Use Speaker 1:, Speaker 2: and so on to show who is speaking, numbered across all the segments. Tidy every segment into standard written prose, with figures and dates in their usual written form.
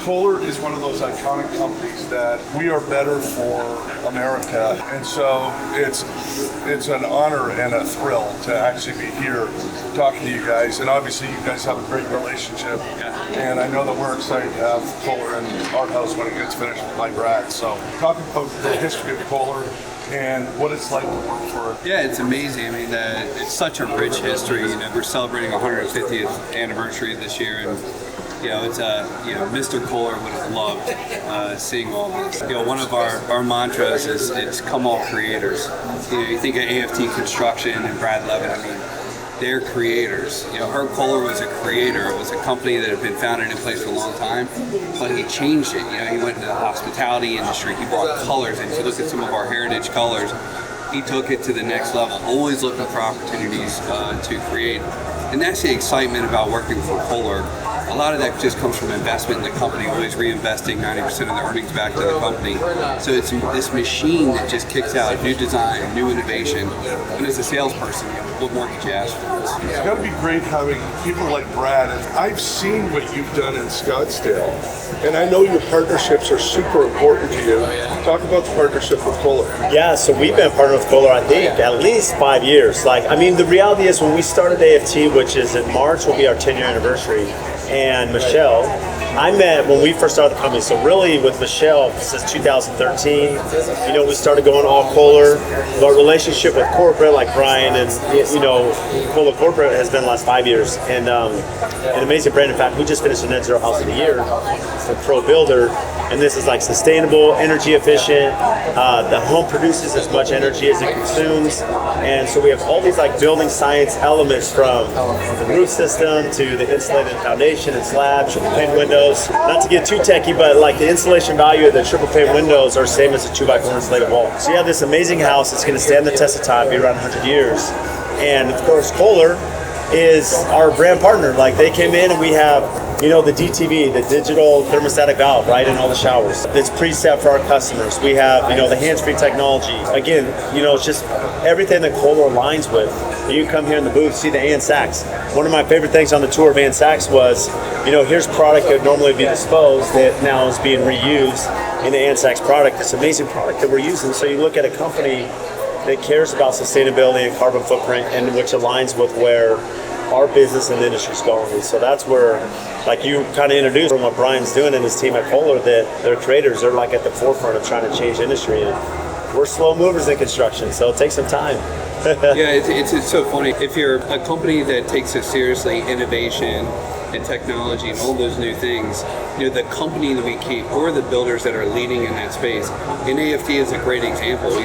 Speaker 1: Kohler is one of those iconic companies that we are better for America, and so it's an honor and a thrill to actually be here talking to you guys. And obviously, you guys have a great relationship, and I know that we're excited to have Kohler in our house when it gets finished with my Brad. So, talk about the history of Kohler and what it's like to work for it.
Speaker 2: Yeah, it's amazing. I mean, it's such a rich history. You know, we're celebrating 150th anniversary this year, and it's Mr. Kohler would have loved seeing all this. One of our mantras is "Come all creators." You think of AFT Construction and Brad Levitt. I mean, they're creators. Herb Kohler was a creator. It was a company that had been founded in place for a long time, but he changed it. He went into the hospitality industry. He brought colors, and if you look at some of our heritage colors, he took it to the next level, always looking for opportunities to create. And that's the excitement about working for Kohler. A lot of that just comes from investment in the company, always reinvesting 90% of the earnings back to the company. So it's this machine that just kicks out new design, new innovation. And as a salesperson, what more could you ask for?
Speaker 1: It's got to be great having people like Brad. And I've seen what you've done in Scottsdale, and I know your partnerships are super important to you. Talk about the partnership with Kohler.
Speaker 3: Yeah, so we've been partnered with Kohler, I think, at least 5 years. The reality is when we started AFT, which is in March, will be our 10-year anniversary, and Michelle, I met when we first started the company. So really with Michelle since 2013, we started going all Kohler. Our relationship with corporate, like Brian and Kohler corporate has been the last 5 years, and an amazing brand. In fact, we just finished a Net Zero House of the Year for Pro Builder, and this is like sustainable, energy efficient. The home produces as much energy as it consumes, and so we have all these like building science elements from the roof system to the insulated foundation and slab, triple pane windows. Not to get too techie, but like the insulation value of the triple pane windows are same as a 2x4 insulated wall. So you have this amazing house that's going to stand the test of time, be around 100 years. And of course, Kohler is our brand partner. Like they came in and we have, the DTV, the digital thermostatic valve, right, in all the showers. It's preset for our customers. We have, the hands-free technology. Again, it's just everything that Kohler aligns with. You come here in the booth, see the Ann Sachs. One of my favorite things on the tour of Ann Sachs was, here's product that would normally be disposed that now is being reused in the Ann Sachs product. This amazing product that we're using. So you look at a company that cares about sustainability and carbon footprint, and which aligns with where our business and industry is going. And so that's where, like you kind of introduced from what Brian's doing and his team at Kohler, that they're creators. They're like at the forefront of trying to change industry. And we're slow movers in construction, so it takes some time.
Speaker 2: Yeah, it's so funny. If you're a company that takes so seriously innovation and technology and all those new things, the company that we keep, or the builders that are leading in that space, and AFT is a great example.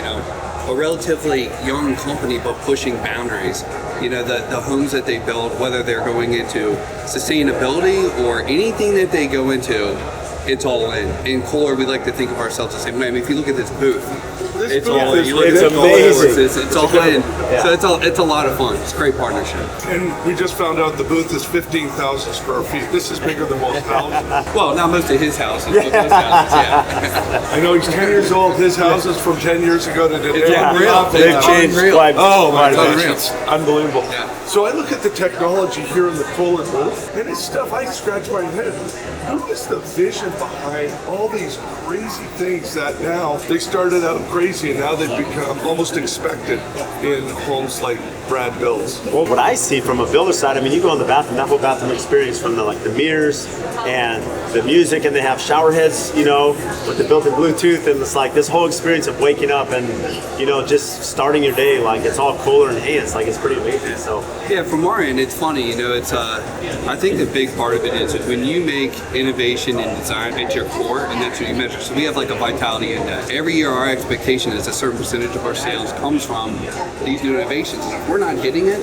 Speaker 2: A relatively young company but pushing boundaries. The homes that they build, whether they're going into sustainability or anything that they go into, it's all in. In Kohler, we like to think of ourselves the same way. I mean, if you look at this booth, it's all in.
Speaker 3: It's amazing.
Speaker 2: It's all in. Yeah. So it's a lot of fun. It's a great partnership.
Speaker 1: And we just found out the booth is 15,000 square feet. This is bigger than most houses.
Speaker 2: Well, not most of his houses, but most houses, yeah.
Speaker 1: I know he's 10 years old. His houses from 10 years ago to today.
Speaker 2: It's unreal.
Speaker 3: They've changed quite.
Speaker 1: Oh my gosh,
Speaker 2: unreal.
Speaker 1: it's unbelievable.
Speaker 2: Yeah.
Speaker 1: So I look at the technology here in the Kohler booth, and it's stuff I scratch my head. Who is the vision behind all these crazy things that now they started out crazy and now they've become almost expected in homes like Brad builds?
Speaker 3: Well, what I see from a builder side, I mean, you go in the bathroom, that whole bathroom experience from the mirrors and the music, and they have shower heads, with the built-in Bluetooth, and it's like this whole experience of waking up and, just starting your day, like it's all Kohler enhanced, like it's pretty amazing. So
Speaker 2: yeah, from our end, it's funny, it's I think the big part of it is when you make innovation and design at your core, and that's what you measure. So we have like a vitality index. Every year our expectation is a certain percentage of our sales comes from these new innovations, and if we're not hitting it,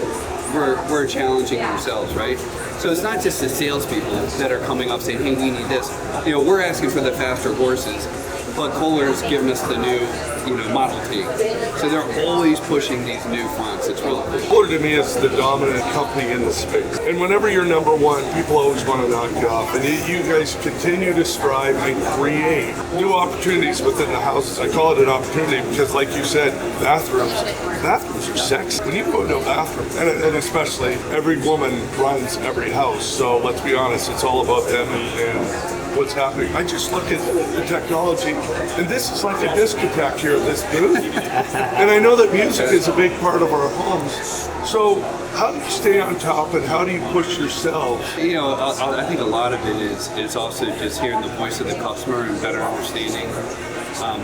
Speaker 2: we're challenging ourselves, right? So it's not just the salespeople that are coming up saying, hey, we need this. We're asking for the faster horses, but Kohler's given us the new, Model T. So they're always pushing these new fronts. It's really cool.
Speaker 1: Kohler to me is the dominant company in the space. And whenever you're number one, people always want to knock you off. And you guys continue to strive and create new opportunities within the houses. I call it an opportunity because, like you said, bathrooms are sexy. When you go into a bathroom, and especially every woman runs every house. So let's be honest, it's all about them and what's happening. I just look at the technology, and this is like a discotheque here at this booth. And I know that music is a big part of our homes. So how do you stay on top, and how do you push yourselves?
Speaker 2: You know, I think a lot of it is also just hearing the voice of the customer and better understanding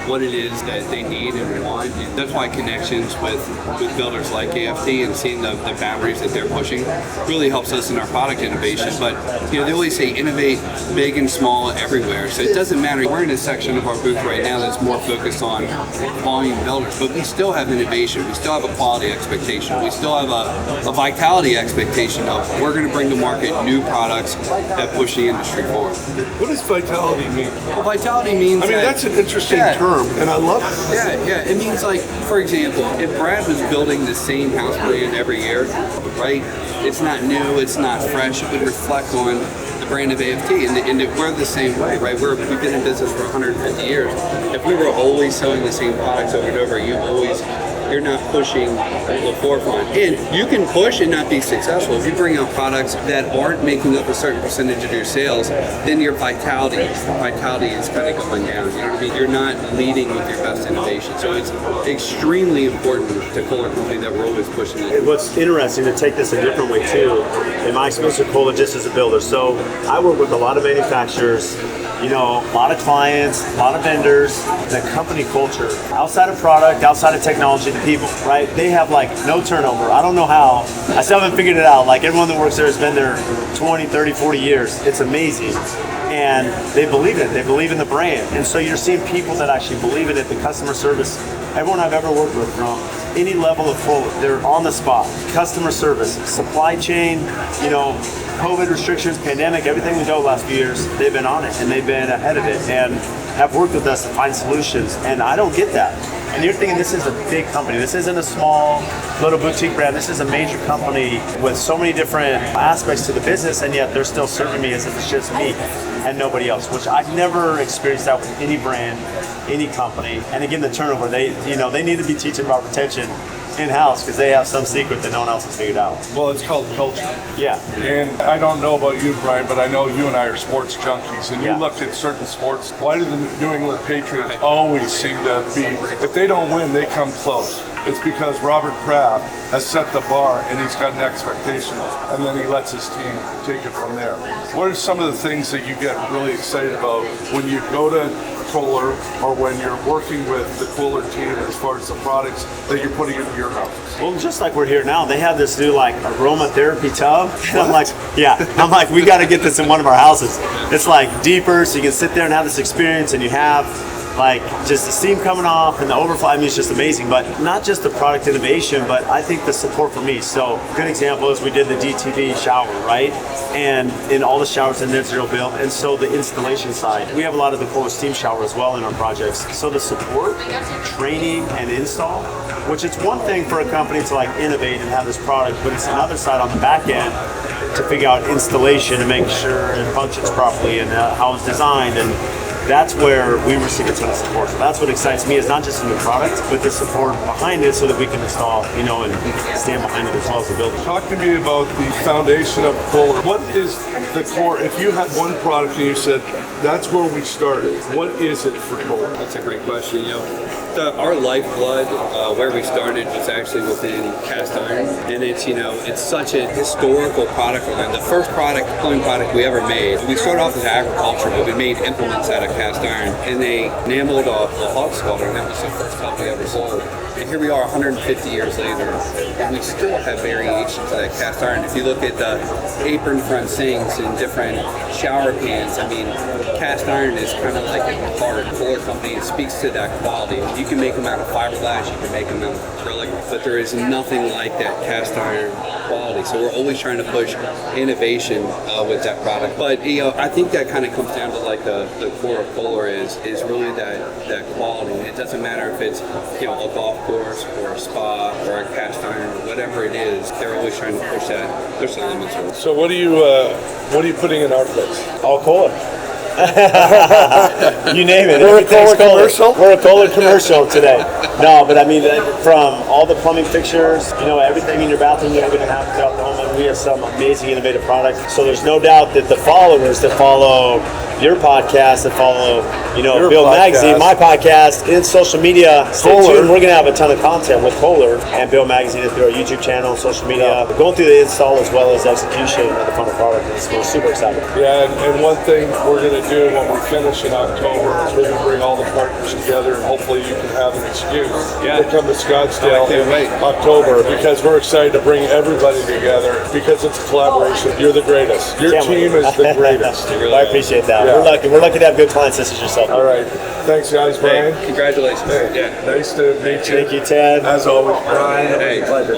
Speaker 2: what it is that they need and want. And that's why connections with builders like AFT and seeing the boundaries that they're pushing really helps us in our product innovation. But you know, they always say innovate big and small everywhere. So it doesn't matter. We're in a section of our booth right now that's more focused on volume builders, but we still have innovation. We still have a quality expectation. We still have a vitality expectation of we're going to bring to market new products that push the industry forward.
Speaker 1: What does vitality mean?
Speaker 2: Well, vitality means
Speaker 1: that's an interesting term, and I love it.
Speaker 2: Yeah. It means, like, for example, if Brad was building the same house brand every year, right? It's not new, it's not fresh. It would reflect on the brand of AFT, and we're the same way, right? We've been in business for 150 years. If we were always selling the same products over and over, you're not pushing the forefront. And you can push and not be successful. If you bring out products that aren't making up a certain percentage of your sales, then your vitality is kind of going down. You know what I mean? You're not leading with your best innovation. So it's extremely important to Kohler Company that we're always pushing it.
Speaker 3: What's interesting, to take this a different way too, in my experience with Kohler just as a builder. So I work with a lot of manufacturers, you know, a lot of clients, a lot of vendors. The company culture, outside of product, outside of technology, the people, right? They have like no turnover. I don't know how. I still haven't figured it out. Like, everyone that works there has been there 20, 30, 40 years. It's amazing. And they believe it. They believe in the brand. And so you're seeing people that actually believe in it. The customer service, everyone I've ever worked with from any level of Kohler, they're on the spot. Customer service, supply chain, you know, COVID restrictions, pandemic, everything we know the last few years, they've been on it and they've been ahead of it and have worked with us to find solutions. And I don't get that. And you're thinking this is a big company. This isn't a small little boutique brand. This is a major company with so many different aspects to the business, and yet they're still serving me as if it's just me and nobody else, which I've never experienced that with any brand, any company. And again, the turnover, they need to be teaching about retention in-house because they have some secret that no one else has figured out.
Speaker 1: Well, it's called culture.
Speaker 3: Yeah.
Speaker 1: And I don't know about you, Brian, but I know you and I are sports junkies. And
Speaker 3: Yeah.
Speaker 1: you look at certain sports. Why do the New England Patriots always seem to be, if they don't win, they come close? It's because Robert Kraft has set the bar and he's got an expectation, and then he lets his team take it from there. What are some of the things that you get really excited about when you go to Kohler or when you're working with the Kohler team as far as the products that you're putting into your house?
Speaker 3: Well, just like we're here now, they have this new like aromatherapy tub. And I'm like, we got to get this in one of our houses. It's like deeper, so you can sit there and have this experience, and you have like just the steam coming off and the overflow. I mean, it's just amazing. But not just the product innovation, but I think the support for me. So a good example is we did the DTV shower, right? And in all the showers in net zero built. And so the installation side, we have a lot of the Kohler steam shower as well in our projects. So the support, training, and install, which it's one thing for a company to like innovate and have this product, but it's another side on the back end to figure out installation and make sure it functions properly and how it's designed. And that's where we receive a ton of support. So that's what excites me, is not just in the product, but the support behind it so that we can install, you know, and stand behind it as well as the building.
Speaker 1: Talk to me about the Foundation of Kohler. What is the core? If you had one product and you said, that's where we started, what is it for Kohler?
Speaker 2: That's a great question. You know, our lifeblood, where we started, was actually within cast iron, and it's such a historical product line. The first plumbing product we ever made. We started off as agriculture, but we made implements out of cast iron, and they enameled a hog sculptor, and that was the first time we ever sold. And here we are 150 years later, and we still have variations of that cast iron. If you look at the apron front sinks and different shower pans, I mean, cast iron is kind of like at the heart of Kohler Company. It speaks to that quality. You can make them out of fiberglass, you can make them out of acrylic, but there is nothing like that cast iron quality. So we're always trying to push innovation with that product. But I think that kind of comes down to like the core of Kohler is really that quality. And it doesn't matter if it's a golf course or a spa or a cast iron or whatever it is. They're always trying to push that. There's some limits to it.
Speaker 1: So what are you putting in our place?
Speaker 3: All Kohler. You name it.
Speaker 1: We're a Kohler commercial?
Speaker 3: We're a Kohler commercial today. No, but I mean, from all the plumbing fixtures, everything in your bathroom you're going to have throughout the home. We have some amazing, innovative products. So there's no doubt that the followers that follow your podcast, that follow,
Speaker 1: Your
Speaker 3: Bill
Speaker 1: podcast.
Speaker 3: Magazine, my podcast, in social media, stay
Speaker 1: Kohler.
Speaker 3: tuned. We're going to have a ton of content with Kohler and Bill Magazine through our YouTube channel, social media. We're going through the install as well as execution of the final product. We're super excited.
Speaker 1: Yeah, and one thing we're going to do when we finish in October is we're going to bring all the partners together, and hopefully you can have an excuse to come to Scottsdale
Speaker 2: I can't wait.
Speaker 1: in October, because we're excited to bring everybody together because it's a collaboration. You're the greatest. Your
Speaker 3: Can't
Speaker 1: team
Speaker 3: wait.
Speaker 1: is the greatest.
Speaker 3: Well, I appreciate that.
Speaker 1: Yeah.
Speaker 3: We're lucky to have good clients such as yourself.
Speaker 1: All right. Thanks, guys. Brian.
Speaker 2: Hey, congratulations.
Speaker 1: Hey,
Speaker 2: Yeah.
Speaker 1: nice to meet you.
Speaker 3: Thank you, Ted.
Speaker 1: As always, Brian.
Speaker 2: Hey.
Speaker 1: Pleasure.